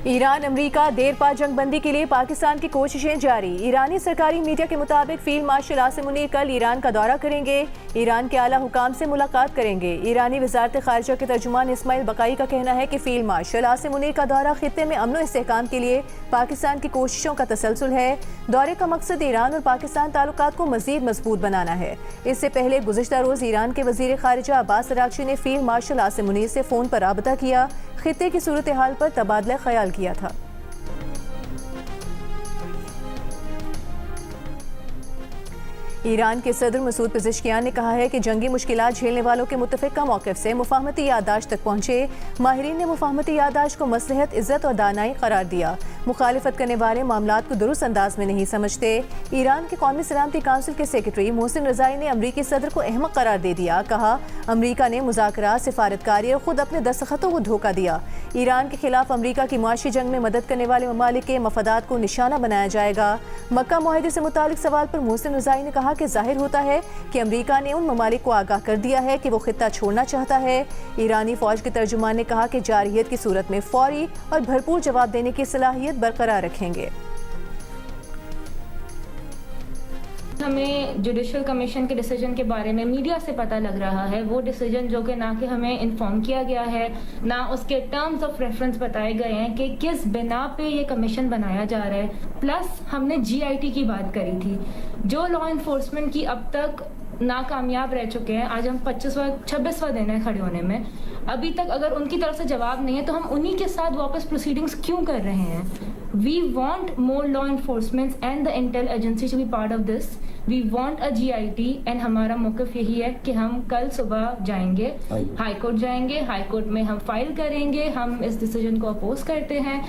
Iran अमरीका देर पा जंगबंदी के लिए पाकिस्तान की कोशिशें जारी। ईरानी सरकारी मीडिया के मुताबिक फील्ड मार्शल आसिम मुनीर कल ईरान का दौरा करेंगे, ईरान के आला हुकाम से मुलाकात करेंगे। ईरानी वजारत खारजा के तर्जुमान इस्माइल बकाई का कहना है कि फील्ड मार्शल आसिम मुनीर का दौरा खित्ते में अमन इस्तेहकाम के लिए पाकिस्तान की कोशिशों का तसलसल है। दौरे का मकसद ईरान और पाकिस्तान ताल्लुकात को मजीद मजबूत बनाना है। इससे पहले गुज़िश्ता रोज़ ईरान के वज़ीर खारजा अब्बास अरागची ने फील्ड मार्शल आसिम मुनीर से फ़ोन पर राबता किया, खित्ते की सूरत हाल पर तबादला ख्याल किया था। ईरान के सदर मसूद पेज़ेश्कियान ने कहा है कि जंगी मुश्किलात झेलने वालों के मुत्तफ़िक़ा मौक़िफ़ से मुफ़ाहमती याददाश्त तक पहुँचे। माहिरीन ने मुफ़ाहमती याददाश्त को मसलहत, इज़्ज़त और दानाई करार दिया। मुखालिफत करने वाले मामलात को दुरुस्त अंदाज में नहीं समझते। ईरान के कौमी सलामती काउंसिल के सेक्रेटरी मोहसिन रज़ाई ने अमरीकी सदर को अहमक करार दे दिया। कहा, अमरीका ने मुज़ाकरात, सिफारतकारी और खुद अपने दस्तखतों को धोखा दिया। ईरान के खिलाफ अमरीका की मुआशी जंग में मदद करने वाले ममालिक के मफादात को निशाना बनाया जाएगा। मक्का मुआहिदे से मुतालिक सवाल पर मोहसिन रज़ाई ने कहा कि जाहिर होता है कि अमरीका ने उन ममालिक को आगाह कर दिया है कि वो खित्ता छोड़ना चाहता है। ईरानी फौज के तर्जुमान ने कहा कि जारहियत की सूरत में फौरी और भरपूर जवाब देने की सलाहियत बरकरार रखेंगे। हमें जुडिशल कमीशन के डिसीजन के बारे में मीडिया से पता लग रहा है, वो डिसीजन जो कि ना कि हमें इन्फॉर्म किया गया है, ना उसके टर्म्स ऑफ रेफरेंस बताए गए हैं कि किस बिना पे ये कमीशन बनाया जा रहा है। प्लस हमने GIT की बात करी थी, जो लॉ इन्फोर्समेंट की अब तक नाकामयाब रह चुके हैं। आज हम 26वां दिन है खड़े होने में, अभी तक अगर उनकी तरफ से जवाब नहीं है तो हम उन्हीं के साथ वापस प्रोसीडिंग्स क्यों कर रहे हैं। We want more law enforcement and the intel agency to be part of this. We want a GIT and हमारा मौक़िफ़ यही है कि हम कल सुबह जाएंगे, हाई कोर्ट जाएंगे, हाई कोर्ट में हम फाइल करेंगे, हम इस डिसीजन को अपोज करते हैं।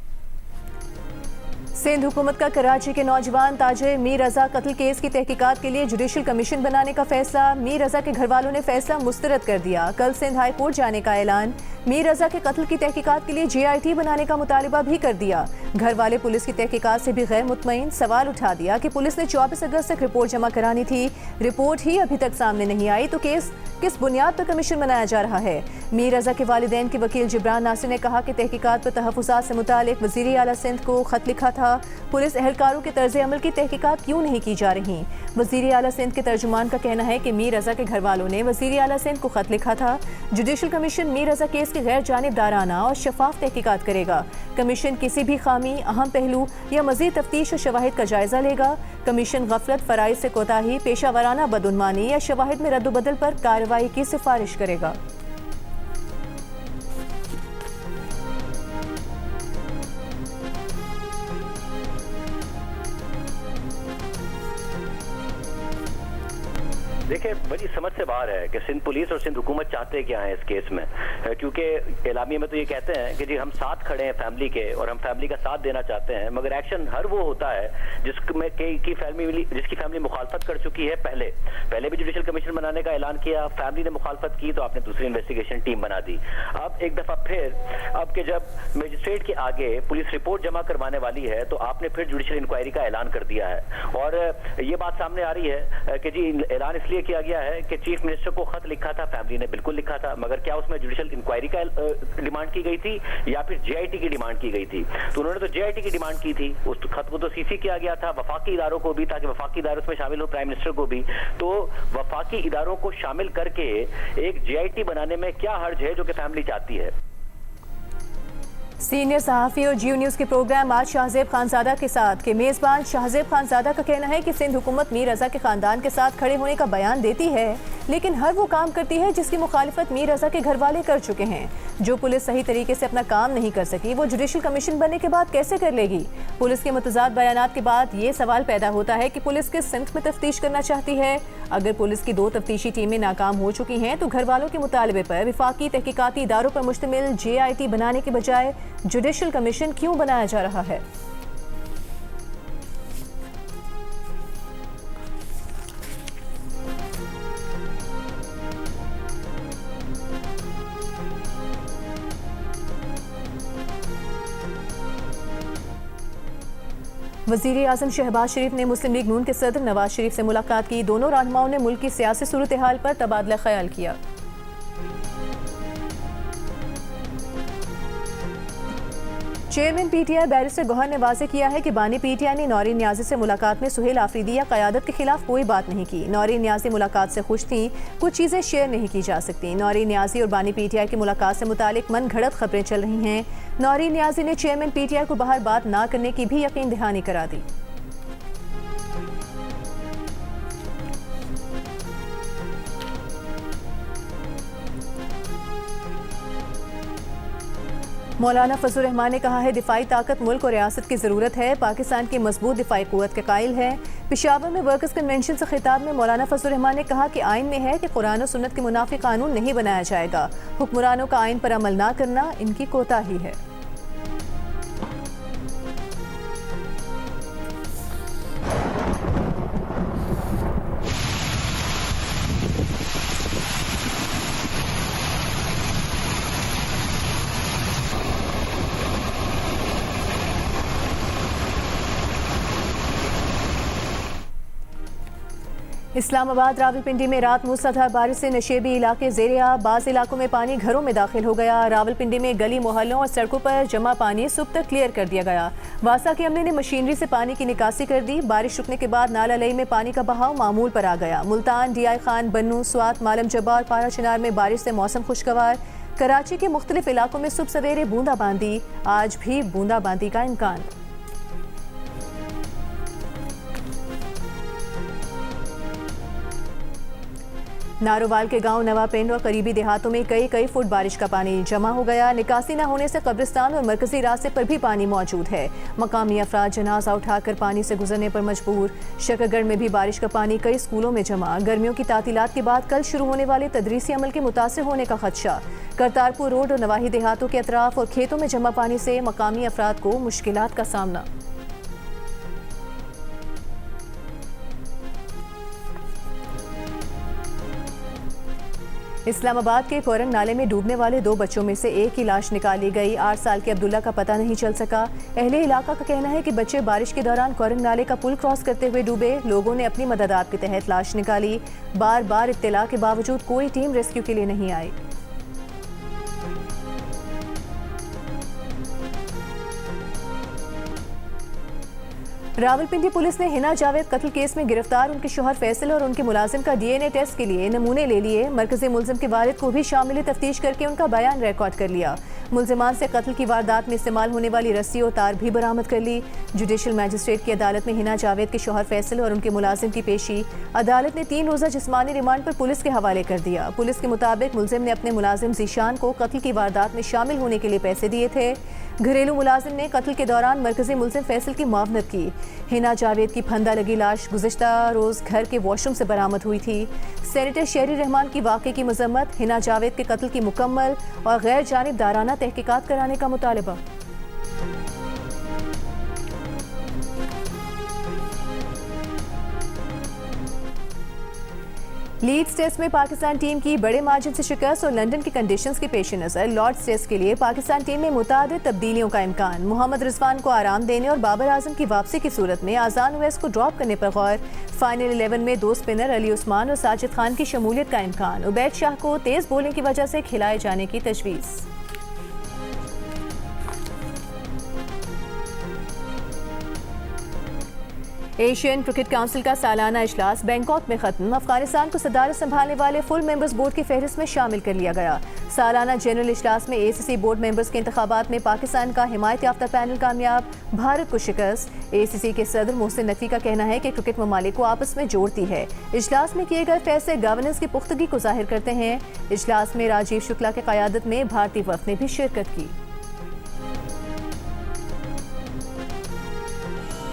सिंध हुकूमत का कराची के नौजवान ताजिर मीर रजा कत्ल केस की तहकीकात के लिए जुडिशल कमीशन बनाने का फैसला। मीर रजा के घर वालों ने फैसला मुस्तरद कर दिया। कल सिंध हाई कोर्ट जाने का ऐलान। मीर रजा के कत्ल की तहकीकात के लिए GIT बनाने का मुतालिबा भी कर दिया। घर वाले पुलिस की तहकीकात से भी गैर मुतमईन। सवाल उठा दिया कि पुलिस ने 24 अगस्त तक रिपोर्ट जमा करानी थी, रिपोर्ट ही अभी तक सामने नहीं आई तो केस किस बुनियाद पर कमीशन बनाया जा रहा है। मीर रजा के वालिदैन के वकील जिब्रान नासिर ने कहा कि तहकीकात पर तहफ़्फ़ुज़ात से मुतालिक वज़ीर आला सिंध को खत लिखा था। पुलिस एहलकारों के तर्ज अमल की तहकीकात क्यों नहीं की जा रही। वज़ीर आला सिंध के तर्जुमान का कहना है कि मीर रजा के घर वालों ने वज़ीर आला सिंध को खत लिखा था। जुडिशल कमीशन मीर रजा केस की गैर जानिबदाराना और शफाफ तहकीकात करेगा। कमीशन किसी भी खामी, अहम पहलू या मज़ीद तफ्तीश और शवाहिद का जायजा लेगा। कमीशन गफलत, फ़राइज़ से कोताही, पेशा वराना बदउनवानी या शवाहिद में रद्दबदल पर कार्रवाई की सिफारिश करेगा। देखिए, बड़ी समझ से बाहर है कि सिंध पुलिस और सिंध हुकूमत चाहते क्या है इस केस में, क्योंकि एलामिया में तो ये कहते हैं कि जी हम साथ खड़े हैं फैमिली के और हम फैमिली का साथ देना चाहते हैं, मगर एक्शन हर वो होता है जिसकी फैमिली मुखालफत कर चुकी है। पहले भी जुडिशल कमीशन बनाने का ऐलान किया, फैमिली ने मुखालफत की तो आपने दूसरी इन्वेस्टिगेशन टीम बना दी। अब एक दफा फिर अब के जब मजिस्ट्रेट के आगे पुलिस रिपोर्ट जमा करवाने वाली है तो आपने फिर जुडिशल इंक्वायरी का ऐलान कर दिया है। और ये बात सामने आ रही है कि जी ऐलान इसलिए किया गया है कि चीफ मिनिस्टर को खत लिखा था, फैमिली ने बिल्कुल लिखा था, मगर क्या उसमें जुडिशल इंक्वायरी का डिमांड की गई थी या फिर GIT की डिमांड की गई थी। तो उन्होंने तो GIT की डिमांड की थी, उस खत को तो CC किया गया था वफाकी इदारों को भी, ताकि वफाकी इदारों में शामिल हो, प्राइम मिनिस्टर को भी। तो वफाकी इदारों को शामिल करके एक GIT बनाने में क्या हर्ज है जो कि फैमिली चाहती है। सीनियर सहाफ़ी और जियो न्यूज़ के प्रोग्राम आज शाहज़ेब खानज़ादा के साथ के मेज़बान शाहज़ेब खानज़ादा का कहना है कि सिंध हुकूमत मीर रज़ा के ख़ानदान के साथ खड़े होने का बयान देती है, लेकिन हर वो काम करती है जिसकी मुखालिफत मीर रज़ा के घर वाले कर चुके हैं। जो पुलिस सही तरीके से अपना काम नहीं कर सकी वो जुडिशल कमीशन बनने के बाद कैसे कर लेगी। पुलिस के मुतज़ाद बयानात के बाद ये सवाल पैदा होता है कि पुलिस किस सिमत में तफ्तीश करना चाहती है। अगर पुलिस की 2 तफ्तीशी टीमें नाकाम हो चुकी हैं तो घर वालों के मुतालबे पर विफाकी तहकीकाती इदारों पर मुश्तमिल GIT बनाने के बजाय जुडिशल कमीशन क्यों बनाया जा रहा है। वज़ीर आज़म शहबाज शरीफ ने मुस्लिम लीग नून के सदर नवाज शरीफ से मुलाकात की। दोनों रहनुमाओं ने मुल्क की सियासी सूरत हाल पर तबादला ख्याल किया। चेयरमैन पीटीआई बैरिस्टर गौहर ने वाज़ेह किया है कि बानी पीटीआई ने नौरीन नियाज़ी से मुलाकात में सुहेल आफरीदी या क़यादत के खिलाफ कोई बात नहीं की। नौरीन नियाज़ी मुलाकात से खुश थी, कुछ चीज़ें शेयर नहीं की जा सकती। नौरीन नियाज़ी और बानी पीटीआई की मुलाकात से मुतालिक मन घड़त खबरें चल रही हैं। नौरीन नियाज़ी ने चेयरमैन पीटीआई को बाहर बात ना करने की भी यकीन दहानी करा दी। मौलाना फजल रहमान ने कहा है दिफाई ताकत मुल्क और रियासत की ज़रूरत है। पाकिस्तान की मजबूत दिफाई क़ुव्वत के कायल है। पेशावर में वर्कर्स कन्वेंशन से खिताब में मौलाना फजल रहमान ने कहा कि आइन में है कि कुरान और सुन्नत के मुनाफी कानून नहीं बनाया जाएगा। हुक्मरानों का आइन पर अमल ना करना इनकी कोताही है। इस्लामाबाद रावलपिंडी में रात मूसलाधार बारिश से नशेबी इलाके ज़ेरे-आ, बाज़ इलाकों में पानी घरों में दाखिल हो गया। रावलपिंडी में गली मोहल्लों और सड़कों पर जमा पानी सुबह तक क्लियर कर दिया गया। वासा के अमले ने मशीनरी से पानी की निकासी कर दी। बारिश रुकने के बाद नाला लई में पानी का बहाव मामूल पर आ गया। मुल्तान, डीआई खान, बन्नू, स्वात, मालम जब्बा और पारा चिनार में बारिश से मौसम खुशगवार। कराची के मुख्तलिफ इलाकों में सुबह सवेरे बूंदाबांदी, आज भी बूंदाबांदी का इम्कान। नारोवाल के गांव नवापिंड और करीबी देहातों में कई फुट बारिश का पानी जमा हो गया। निकासी न होने से कब्रिस्तान और मरकजी रास्ते पर भी पानी मौजूद है। मकामी अफराद जनाजा उठाकर पानी से गुजरने पर मजबूर। शकरगढ़ में भी बारिश का पानी कई स्कूलों में जमा। गर्मियों की तातीलात के बाद कल शुरू होने वाले तदरीसी अमल के मुतासिर होने का खदशा। करतारपुर रोड और नवाही देहातों के अतराफ और खेतों में जमा पानी से मकामी अफराद को मुश्किलात का सामना। इस्लामाबाद के कोरंग नाले में डूबने वाले 2 बच्चों में से एक की लाश निकाली गई। 8 साल के अब्दुल्ला का पता नहीं चल सका। अहले इलाका का कहना है कि बच्चे बारिश के दौरान कोरंग नाले का पुल क्रॉस करते हुए डूबे। लोगों ने अपनी मदद के तहत लाश निकाली। बार बार इत्तला के बावजूद कोई टीम रेस्क्यू के लिए नहीं आई। रावलपिंडी पुलिस ने हिना जावेद कत्ल केस में गिरफ्तार उनके शोहर फैसल और उनके मुलाजिम का डीएनए टेस्ट के लिए नमूने ले लिए। मरकजी मुलजिम के वालिद को भी शामिल तफ्तीश करके उनका बयान रिकॉर्ड कर लिया। मुलजिमान से कत्ल की वारदात में इस्तेमाल होने वाली रस्सी और तार भी बरामद कर ली। जुडिशल मैजिस्ट्रेट की अदालत में हिना जावेद के शोहर फैसल और उनके मुलाजिम की पेशी। अदालत ने 3 रोज़ा जिस्मानी रिमांड पर पुलिस के हवाले कर दिया। पुलिस के मुताबिक मुलजिम ने अपने मुलाजिम जीशान को कत्ल की वारदात में शामिल होने के लिए पैसे दिए थे। घरेलू मुलाजिम ने कत्ल के दौरान मरकजी मुलजिम फैसल की मुआवनत की। हिना जावेद की फंदा लगी लाश गुज़िश्ता रोज़ घर के वॉशरूम से बरामद हुई थी। सेनेटर शेरी रहमान की वाक़े की मजम्मत। हिना जावेद के कत्ल की मुकम्मल और गैर जानिबदाराना तहकीकात कराने का मुतालबा। लीड्स टेस्ट में पाकिस्तान टीम की बड़े मार्जिन से शिकस्त और लंदन की कंडीशंस के पेश नज़र लॉर्ड्स टेस्ट के लिए पाकिस्तान टीम में मुतादिद तब्दीलियों का इम्कान। मोहम्मद रिजवान को आराम देने और बाबर आजम की वापसी की सूरत में आजान ओवैस को ड्रॉप करने पर गौर। फाइनल 11 में 2 स्पिनर अली उस्मान और साजिद खान की शमूलियत का इम्कान। उबैद शाह को तेज बॉलिंग की वजह से खिलाए जाने की तजवीज़। एशियन क्रिकेट काउंसिल का सालाना इजलास बैंकॉक में खत्म। अफगानिस्तान को सदारत संभालने वाले फुल मेंबर्स बोर्ड की फहरिस्त में शामिल कर लिया गया। सालाना जनरल इजलास में एसीसी बोर्ड मेंबर्स के इंतखाबात में पाकिस्तान का हिमायत याफ्ता पैनल कामयाब, भारत को शिकस्त। एसीसी के सदर मोहसिन नकवी का कहना है कि क्रिकेट ममालिक को आपस में जोड़ती है। इजलास में किए गए फैसले गवर्नेंस की पुख्तगी को जाहिर करते हैं। इजलास में राजीव शुक्ला की क़यादत में भारतीय वफ़द ने भी शिरकत की।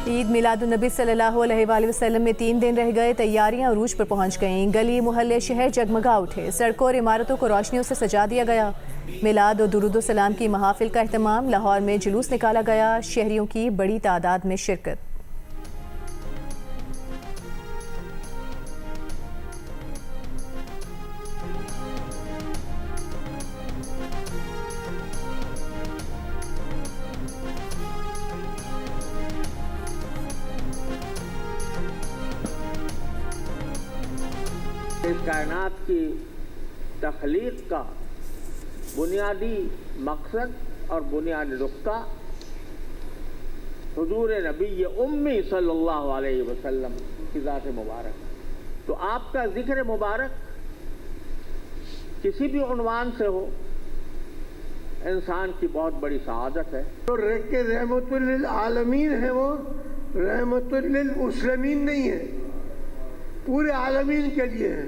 ईद मिलादुन्नबी सल्लल्लाहु अलैहि वसल्लम में 3 दिन रह गए। तैयारियां अरूज पर पहुंच गईं। गली मोहल्ले शहर जगमगा उठे। सड़कों और इमारतों को रोशनियों से सजा दिया गया। मिलाद और दुरूद सलाम की महाफिल का एहतमाम। लाहौर में जुलूस निकाला गया। शहरियों की बड़ी तादाद में शिरकत। इस कायनात की तख्लीक का बुनियादी मकसद और बुनियादी नुक्ता हुजूर नबी उम्मी सल्लल्लाहु अलैहि वसल्लम की ज़ात मुबारक। तो आपका जिक्र मुबारक किसी भी उन्वान से हो, इंसान की बहुत बड़ी सआदत है। तो रहमतुल लिल आलमीन है, वो रहमतुल लिल मुस्लिमीन नहीं है, पूरे आलमीन के लिए है।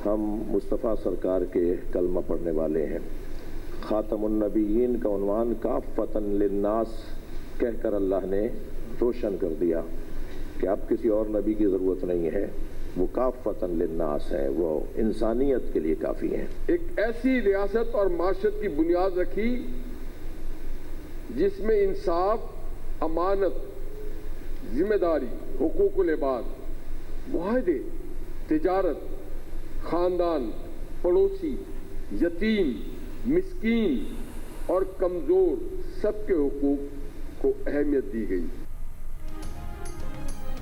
हम मुस्तफ़ा सरकार के कलमा पढ़ने वाले हैं। ख़ातमुन नबीयीन का उन्वान काफ़तन लिन्नास कहकर अल्लाह ने रोशन कर दिया कि अब किसी और नबी की ज़रूरत नहीं है, वो काफ़तन लिन्नास है, वो इंसानियत के लिए काफ़ी है। एक ऐसी रियासत और माशरत की बुनियाद रखी जिसमें इंसाफ, अमानत, जिम्मेदारी, हुकूकुल इबाद, मुआहदे, तिजारत, ख़ानदान, पड़ोसी, यतीम, मिस्कीन और कमज़ोर सबके हुकूक को अहमियत दी गई।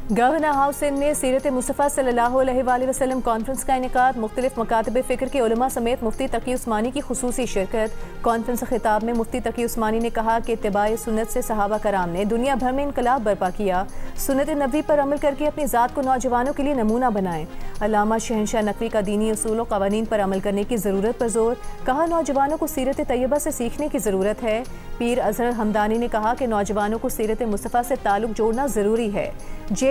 गवर्नर हाउस सिंध में सीरत मुस्तफ़ा सल्लल्लाहु अलैहि वसल्लम कॉन्फ्रेंस का इनेकाद, मुख्तलिफ मकातब फ़िक्र के उलमा समेत मुफ्ती तकी उस्मानी की खुसूसी शिरकत। कॉन्फ्रेंस खिताब में मुफ्ती तकी उस्मानी ने कहा कि इत्तिबाए सुन्नत से सहाबा कराम ने दुनिया भर में इनकलाब बर्पा किया। सुन्नत नबी पर अमल करके अपनी ज़ात को नौजवानों के लिए नमूना बनाएं। अल्लामा शहनशाह नकवी का दीनी उसूल और क़वानीन पर अमल करने की ज़रूरत पर जोर, कहा नौजवानों को सीरत तैयबा से सीखने की ज़रूरत है। पीर अजहर हमदानी ने कहा कि नौजवानों को सीरत मुस्तफ़ा से ताल्लुक़ जोड़ना ज़रूरी है।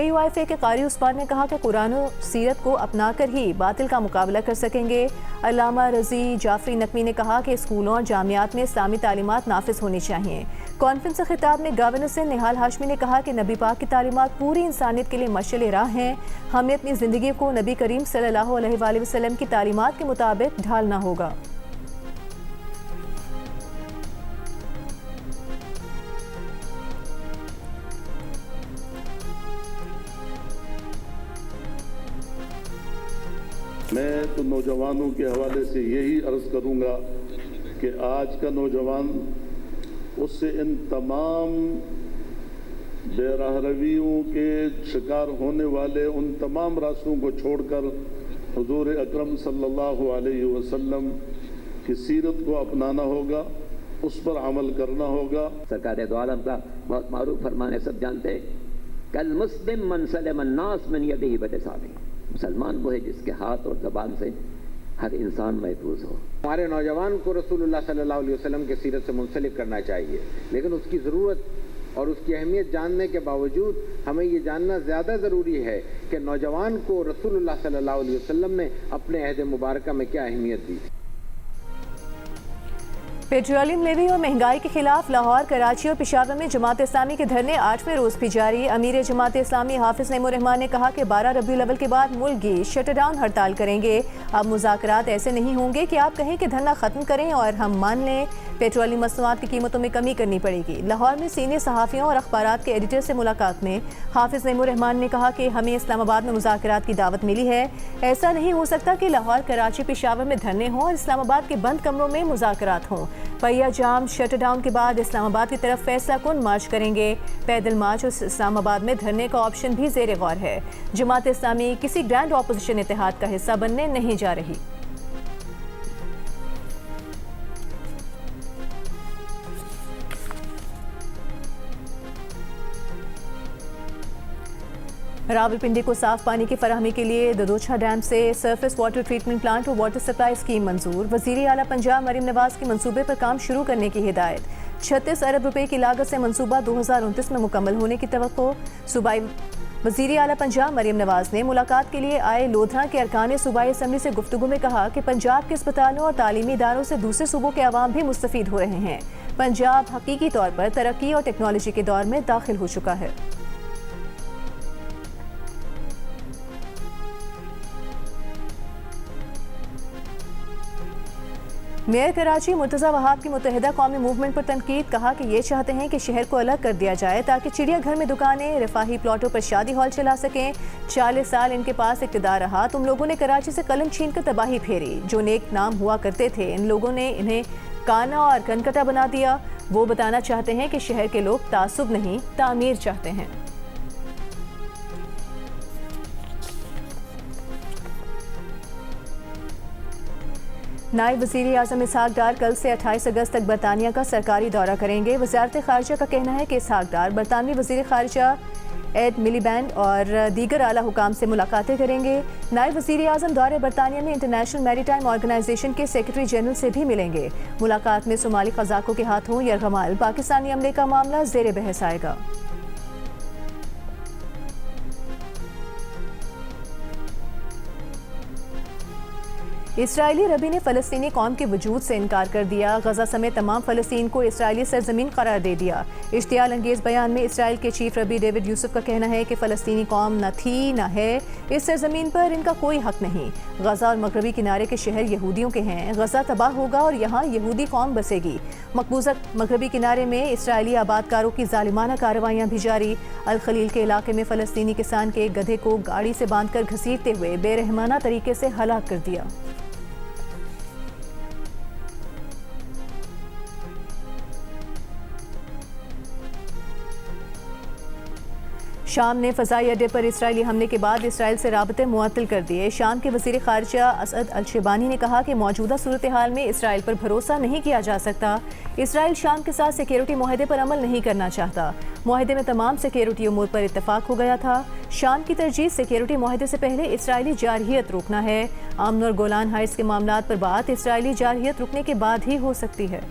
JUIFA के कारी उस्मान ने कहा कि कुरान और सीरत को अपना कर ही बातिल का मुकाबला कर सकेंगे। अल्लामा रज़ी जाफरी नकवी ने कहा कि स्कूलों और जामियात में इस्लामी तालीमात नाफिज होनी चाहिए। कॉन्फ्रेंस के खिताब में गवर्नर से निहाल हाशमी ने कहा कि नबी पाक की तालीमात पूरी इंसानियत के लिए मशअल राह हैं। हमें अपनी ज़िंदगी को नबी करीम सल्लल्लाहु अलैहि वसल्लम की तालीमात के मुताबिक ढालना होगा। मैं तो नौजवानों के हवाले से यही अर्ज़ करूँगा कि आज का नौजवान उससे इन तमाम बेराहरवियों के शिकार होने वाले उन तमाम रास्तों को छोड़कर हुजूर अकरम सल्लल्लाहु अलैहि वसल्लम की सीरत को अपनाना होगा, उस पर अमल करना होगा। सरकार दो आलम का बहुत मारूफ फरमान है, सब जानते हैं, कल मुस्लिम मन सलम अन्नास मिन यदिही बिलिसानिही, मुसलमान वो है जिसके हाथ और ज़बान से हर इंसान महफूज हो। हमारे नौजवान को रसूलुल्लाह सल्लल्लाहु अलैहि वसल्लम के सीरत से मुंसलिक करना चाहिए, लेकिन उसकी ज़रूरत और उसकी अहमियत जानने के बावजूद हमें ये जानना ज़्यादा ज़रूरी है कि नौजवान को रसूलुल्लाह सल्लल्लाहु अलैहि वसल्लम ने अपने अहद मुबारक में क्या अहमियत दी। पेट्रोलियम लेवी और महंगाई के खिलाफ लाहौर, कराची और पेशावर में जमात इस्लामी के धरने 8वें रोज़ भी जारी। अमीर जमात इस्लामी हाफिज नईमुर रहमान ने कहा कि 12 रबीउल अव्वल के बाद मुल्क की शटडाउन हड़ताल करेंगे। अब मुज़ाकरात ऐसे नहीं होंगे कि आप कहें कि धरना ख़त्म करें और हम मान लें। पेट्रोलियम मसनूआत की कीमतों में कमी करनी पड़ेगी। लाहौर में सीनियर सहाफ़ियों और अखबारात के एडिटर से मुलाकात में हाफिज नईमुर रहमान ने कहा कि हमें इस्लामाबाद में मुज़ाकरात की दावत मिली है। ऐसा नहीं हो सकता कि लाहौर, कराची, पेशावर में धरने हों और इस्लामाबाद के बंद कमरों में मुज़ाकरात हों। पहिया जाम शटडाउन के बाद इस्लामाबाद की तरफ फैसला कुन मार्च करेंगे। पैदल मार्च और इस्लामाबाद में धरने का ऑप्शन भी ज़ेर गौर है। जमात इस्लामी किसी ग्रैंड ऑपोजिशन इत्तेहाद का हिस्सा बनने नहीं जा रही। रावलपिंडी को साफ पानी की फराहमी के लिए ददोछा डैम से सरफेस वाटर ट्रीटमेंट प्लांट और वाटर सप्लाई स्कीम मंजूर। वज़ीर आला पंजाब मरीम नवाज की मंसूबे पर काम शुरू करने की हिदायत। 36 अरब रुपए की लागत से मंसूबा 2029 में मुकम्मल होने की तवक्को। सूबाई वज़ीर आला पंजाब मरीम नवाज ने मुलाकात के लिए आए लोधरा के अरकान सूबाई असम्बली से गुफ्तगू में कहा कि पंजाब के अस्पतालों और तालीमी इदारों से दूसरे सूबों के अवाम भी मुस्तफ़ीद हो रहे हैं। पंजाब हकीकी तौर पर तरक्की और टेक्नोलॉजी के दौर में दाखिल हो चुका है। मेयर कराची मुर्तज़ा वहाब की मुत्तहिदा कौमी मूवमेंट पर तनकीद, कहा कि ये चाहते हैं कि शहर को अलग कर दिया जाए ताकि चिड़ियाघर में दुकानें, रफाही प्लॉटों पर शादी हॉल चला सकें। 40 साल इनके पास इक़्तिदार रहा। तुम लोगों ने कराची से कलम छीन कर तबाही फेरी। जो नेक नाम हुआ करते थे, इन लोगों ने इन्हें काना और कनकटा बना दिया। वो बताना चाहते हैं कि शहर के लोग तासुब नहीं, तामीर चाहते हैं। नायब वज़ीर आज़म इसहाक डार कल से 28 अगस्त तक बरतानिया का सरकारी दौरा करेंगे। वज़ारत ख़ारजा का कहना है कि इसहाक डार बरतानवी वज़ीर ख़ारजा एड मिलीबैंड और दीगर आला हुकाम से मुलाकातें करेंगे। नायब वज़ीर आज़म दौरे बरतानिया में इंटरनेशनल मैरीटाइम ऑर्गेनाइजेशन के सेक्रेटरी जनरल से भी मिलेंगे। मुलाकात में सोमाली क़ज़ाक़ों के हाथों यरगमाल पाकिस्तानी अमले का मामला ज़ेर बहस आएगा। इसराइली रबी ने फ़लस्तीनी कौम के वजूद से इनकार कर दिया। गजा समेत तमाम फ़लस्तीन को इसराइली सरजमीन करार दे दिया। इश्तियाल अंगेज़ बयान में इसराइल के चीफ रबी डेविड यूसुफ का कहना है कि फ़लस्तीनी कौम न थी न है, इस सरजमीन पर इनका कोई हक नहीं। गजा और मगरबी किनारे के शहर यहूदियों के हैं। गजा तबाह होगा और यहाँ यहूदी कौम बसेगी। मकबूजा मगरबी किनारे में इसराइली आबादकारों की जालिमाना कार्रवाइयाँ भी जारी। अल खलील के इलाके में फ़लस्तीनी किसान के एक गधे को गाड़ी से बांधकर घसीटते हुए बेरहमाना तरीके से हलाक कर दिया। शाम ने फ़ज़ाई अड्डे पर इसराइली हमले के बाद इसराइल से राबते मुअत्तल कर दिए। शाम के वज़ीर ख़ारजा असद अल-शेबानी ने कहा कि मौजूदा सूरत हाल में इसराइल पर भरोसा नहीं किया जा सकता। इसराइल शाम के साथ सिक्योरिटी माहदे पर अमल नहीं करना चाहता। माहदे में तमाम सिक्योरिटी उमूर पर इत्तफाक हो गया था। शाम की तरजीह सिक्योरिटी माहदे से पहले इसराइली जारहियत रोकना है। अमन और गोलान हाइट्स के मामलात पर बात इसराइली जारहियत रुकने के बाद ही हो सकती है।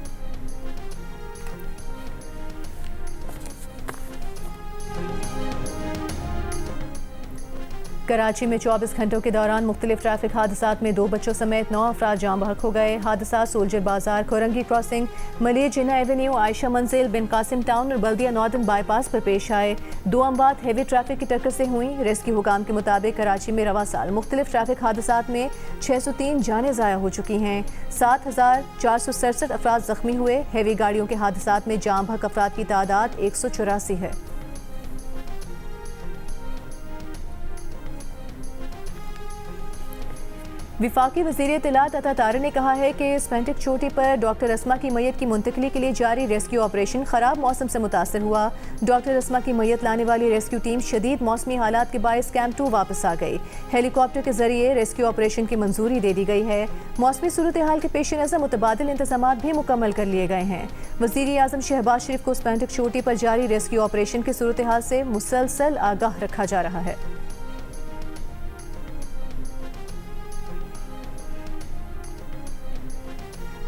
कराची में 24 घंटों के दौरान मुख्तलिफ ट्रैफिक हादसात में 2 बच्चों समेत 9 अफराद जाँ बहक हो गए। हादसा सोल्जर बाजार, खोरंगी क्रॉसिंग, मलिया जिन्ना एवेन्यू, आयशा मंजिल, बिन कासिम टाउन और बल्दिया नॉर्दर्न बाईपास पर पेश आए। 2 अमवात हेवी ट्रैफिक की टक्कर से हुई। रेस्क्यू हुकाम के मुताबिक कराची में रवा साल मुख्तलिफ ट्रैफिक हादसात में 603 जानें ज़ाया हो चुकी हैं। 7,467 अफराद जख्मी हुए। हेवी गाड़ियों के हादसात में जाँ बहक अफराद की तादाद 184 है। विफाकी वज़ीर इत्तलात अता तारे ने कहा है कि स्पेंटिक चोटी पर डॉक्टर अस्मा की मैयत की मुंतकली के लिए जारी रेस्क्यू ऑपरेशन ख़राब मौसम से मुतासर हुआ। डॉक्टर अस्मा की मैयत लाने वाली रेस्क्यू टीम शदीद मौसमी हालात के बायस कैंप 2 वापस आ गई। हेलीकॉप्टर के जरिए रेस्क्यू ऑपरेशन की मंजूरी दे दी गई है। मौसमी सूरत हाल के पेश नज़र मुतबादिल इंतजाम भी मुकम्मल कर लिए गए हैं। वज़ीर आज़म शहबाज शरीफ को स्पेंटिक चोटी पर जारी रेस्क्यू ऑपरेशन की सूरत हाल से मुसलसल आगाह रखा जा रहा है।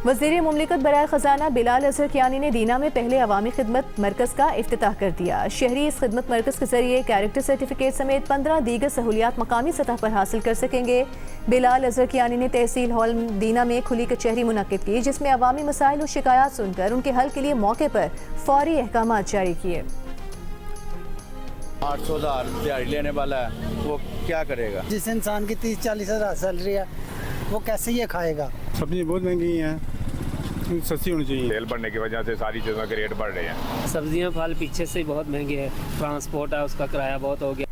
वज़ीर मुमलिकत बराए ख़जाना बिलाल अज़हर कियानी ने दीना में पहले अवामी खिदमत मरकज़ का इफ्तिताह कर दिया। शहरी इस खिदमत मरकज़ के जरिए कैरेक्टर सर्टिफिकेट समेत 15 दीगर सहूलियात मकामी सतह पर हासिल कर सकेंगे। बिलाल अज़हर कियानी ने तहसील हॉल दीना में खुली कचहरी मुनक्किद की, जिसमें अवामी मसाइल और शिकायत सुनकर उनके हल के लिए मौके पर फौरी अहकामात जारी किए। 800,000 दिहाड़ी लेने वाला है वो क्या करेगा? जिस इंसान की 30-40 हज़ार सैलरी है वो कैसे ये खाएगा? सब्जियाँ बहुत महंगी हैं, सस्ती होनी चाहिए। तेल बढ़ने की वजह से सारी चीज़ों के रेट बढ़ रहे हैं। सब्जियाँ फल पीछे से ही बहुत महंगे हैं, ट्रांसपोर्ट है उसका किराया बहुत हो गया।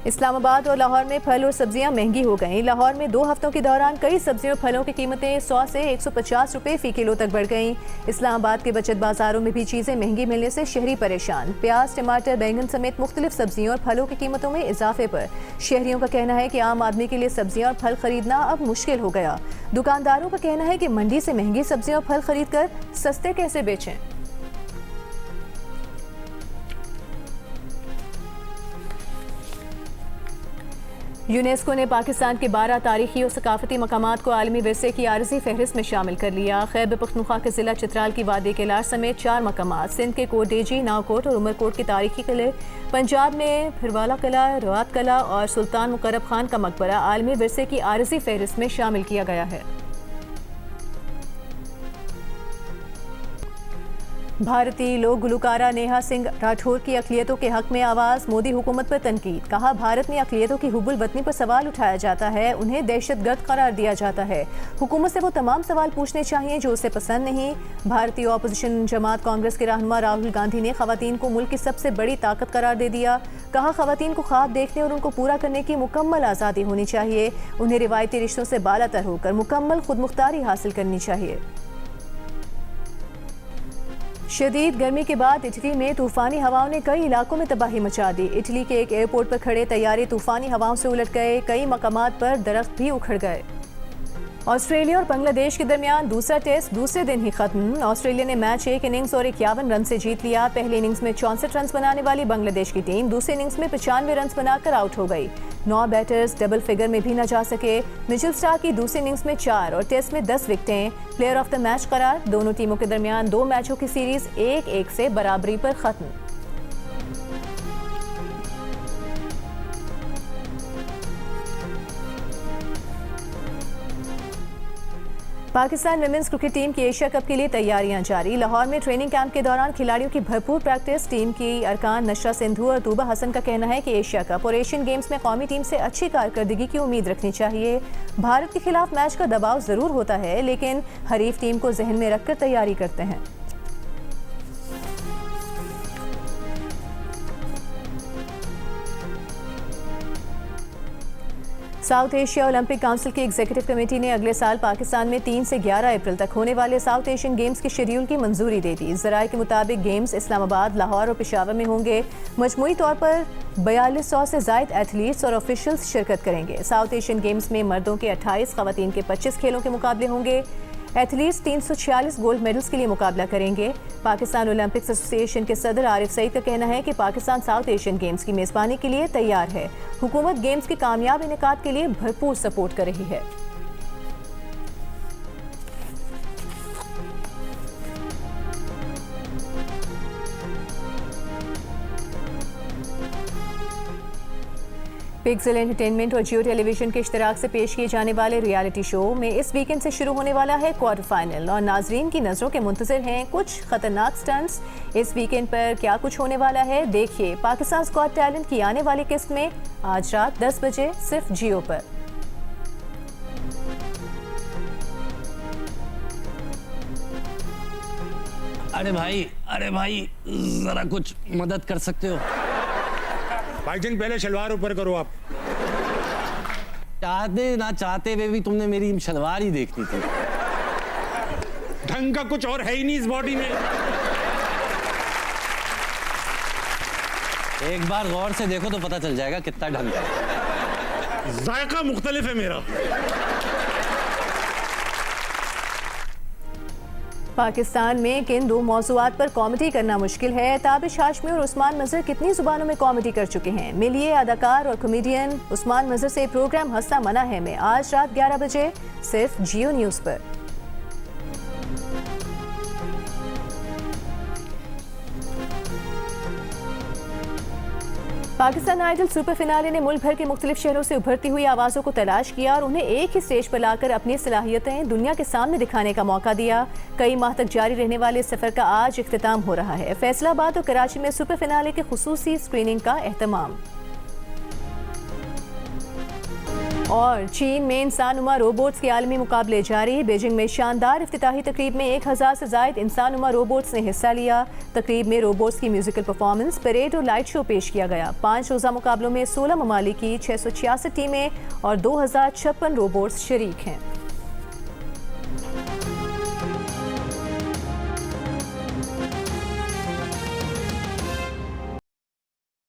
इस्लामाबाद और लाहौर में फल और सब्जियां महंगी हो गईं। लाहौर में 2 हफ्तों के दौरान कई सब्जियों और फलों की कीमतें 100 से 150 रुपए फ़ी किलो तक बढ़ गईं। इस्लामाबाद के बचत बाजारों में भी चीज़ें महंगी मिलने से शहरी परेशान। प्याज, टमाटर, बैंगन समेत मुख्तलिफ सब्जियों और फलों की कीमतों में इजाफे पर शहरियों का कहना है कि आम आदमी के लिए सब्जियां और फल खरीदना अब मुश्किल हो गया। दुकानदारों का कहना है कि मंडी से महंगी सब्जियां और फल खरीद कर सस्ते कैसे बेचें। यूनेस्को ने पाकिस्तान के 12 तारीखी और सकाफती मकामात को आलमी विरसे की आरजी फहरिस्त में शामिल कर लिया। खैबर पख्तूनख्वा के ज़िला चित्राल की वादी केलार समेत 4 मकामात, सिंध के कोटडेजी, नावकोट और उमरकोट की तारीखी किले, पंजाब में फिरवाला किला, रवात किला और सुल्तान मुकर्रब खान का मकबरा आलमी विरसे की आरजी फहरिस्त में शामिल किया गया है। भारतीय लोक गुलकारा नेहा सिंह राठौर की अक़लियतों के हक में आवाज़, मोदी हुकूमत पर तनकीद। कहा, भारत में अक़लियतों की हुब्बुल वतनी पर सवाल उठाया जाता है, उन्हें दहशतगर्द करार दिया जाता है। हुकूमत से वो तमाम सवाल पूछने चाहिए जो उसे पसंद नहीं। भारतीय अपोजिशन जमात कांग्रेस के रहनुमा राहुल गांधी ने ख़वातीन को मुल्क की सबसे बड़ी ताकत करार दे दिया। कहा, ख़वातीन को ख्वाब देखने और उनको पूरा करने की मुकम्मल आज़ादी होनी चाहिए। उन्हें रिवायती रिश्तों से बालातर होकर मुकम्मल खुद मुख्तारी हासिल करनी चाहिए। शदीद गर्मी के बाद इटली में तूफ़ानी हवाओं ने कई इलाकों में तबाही मचा दी। इटली के एक एयरपोर्ट पर खड़े तैयारे तूफ़ानी हवाओं से उलट गए, कई मकामात पर दरख्त भी उखड़ गए। ऑस्ट्रेलिया और बांग्लादेश के दरमियान दूसरा टेस्ट दूसरे दिन ही खत्म। ऑस्ट्रेलिया ने मैच 1 इनिंग्स और 51 रन से जीत लिया। पहली इनिंग्स में 64 रन बनाने वाली बांग्लादेश की टीम दूसरी इनिंग्स में 95 रन बनाकर आउट हो गई। 9 बैटर्स डबल फिगर में भी न जा सके। मिचेल स्टार्क की दूसरी इनिंग्स में 4 और टेस्ट में 10 विकेटें। प्लेयर ऑफ द मैच करार। दोनों टीमों के दरमियान 2 मैचों की सीरीज 1-1 से बराबरी पर खत्म। पाकिस्तान विमेंस क्रिकेट टीम की एशिया कप के लिए तैयारियां जारी। लाहौर में ट्रेनिंग कैंप के दौरान खिलाड़ियों की भरपूर प्रैक्टिस। टीम की अरकान नशरा सिंधु और तूबा हसन का कहना है कि एशिया कप और एशियन गेम्स में कौमी टीम से अच्छी कारकर्दगी की उम्मीद रखनी चाहिए। भारत के खिलाफ मैच का दबाव जरूर होता है, लेकिन हरीफ टीम को जहन में रखकर तैयारी करते हैं। साउथ एशिया ओलंपिक काउंसिल की एग्जीक्यूटिव कमेटी ने अगले साल पाकिस्तान में 3 से 11 अप्रैल तक होने वाले साउथ एशियन गेम्स के शेड्यूल की मंजूरी दे दी। ज़राए के मुताबिक गेम्स इस्लामाबाद, लाहौर और पेशावर में होंगे। मजमूई तौर पर 4200 से ज़ायद एथलीट्स और ऑफिशियल्स शिरकत करेंगे। साउथ एशियन गेम्स में मर्दों के 28, ख़वातीन के 25 खेलों के मुकाबले होंगे। एथलीट्स 346 गोल्ड मेडल्स के लिए मुकाबला करेंगे। पाकिस्तान ओलंपिक्स एसोसिएशन के सदर आरिफ सईद का कहना है कि पाकिस्तान साउथ एशियन गेम्स की मेज़बानी के लिए तैयार है। हुकूमत गेम्स के कामयाब इनेकाद के लिए भरपूर सपोर्ट कर रही है। पिक्सेल एंटरटेनमेंट और जियो टेलीविजन के इश्तराक से पेश किए जाने वाले रियलिटी शो में इस वीकेंड से शुरू होने वाला है क्वार्टर फाइनल और नाजरीन की नज़रों के मुंतज़िर हैं कुछ खतरनाक स्टंट्स। इस वीकेंड पर क्या कुछ होने वाला है, देखिए पाकिस्तान गॉट टैलेंट की आने वाली किस्त में आज रात 10 बजे सिर्फ जियो पर। अरे भाई जरा कुछ मदद कर सकते हो? भाईजान पहले शलवार ऊपर करो। आप चाहते ना चाहते हुए भी तुमने मेरी शलवार ही देखनी थी। ढंग का कुछ और है ही नहीं इस बॉडी में। एक बार गौर से देखो तो पता चल जाएगा कितना ढंग है। जायका मुख्तलिफ है मेरा। पाकिस्तान में किन 2 मौज़ूआत पर कॉमेडी करना मुश्किल है? ताबिश हाशमी और उस्मान मजहर कितनी जुबानों में कॉमेडी कर चुके हैं? मिलिए अदाकार और कॉमेडियन उस्मान मजहर से प्रोग्राम हंसना मना है में आज रात 11 बजे सिर्फ जियो न्यूज़ पर। पाकिस्तान आइडल सुपर फिनाले ने मुल्क भर के मुख्तलिफ शहरों से उभरती हुई आवाज़ों को तलाश किया और उन्हें एक ही स्टेज पर लाकर अपनी सलाहियतें दुनिया के सामने दिखाने का मौका दिया। कई माह तक जारी रहने वाले सफ़र का आज इख्तिताम हो रहा है। फैसलाबाद और कराची में सुपर फिनाले की खुसूसी स्क्रीनिंग का एहतमाम। और चीन में इंसानुमा रोबोट्स के आलमी मुकाबले जारी। बीजिंग में शानदार इफ्तिताही तकरीब में 1000 से ज़ायद इंसानुमा रोबोट्स ने हिस्सा लिया। तकरीब में रोबोट्स की म्यूजिकल परफॉर्मेंस, परेड और लाइट शो पेश किया गया। 5 रोज़ा मुकाबलों में 16 ममालिक की 666 टीमें और 2056 रोबोट्स शरीक हैं।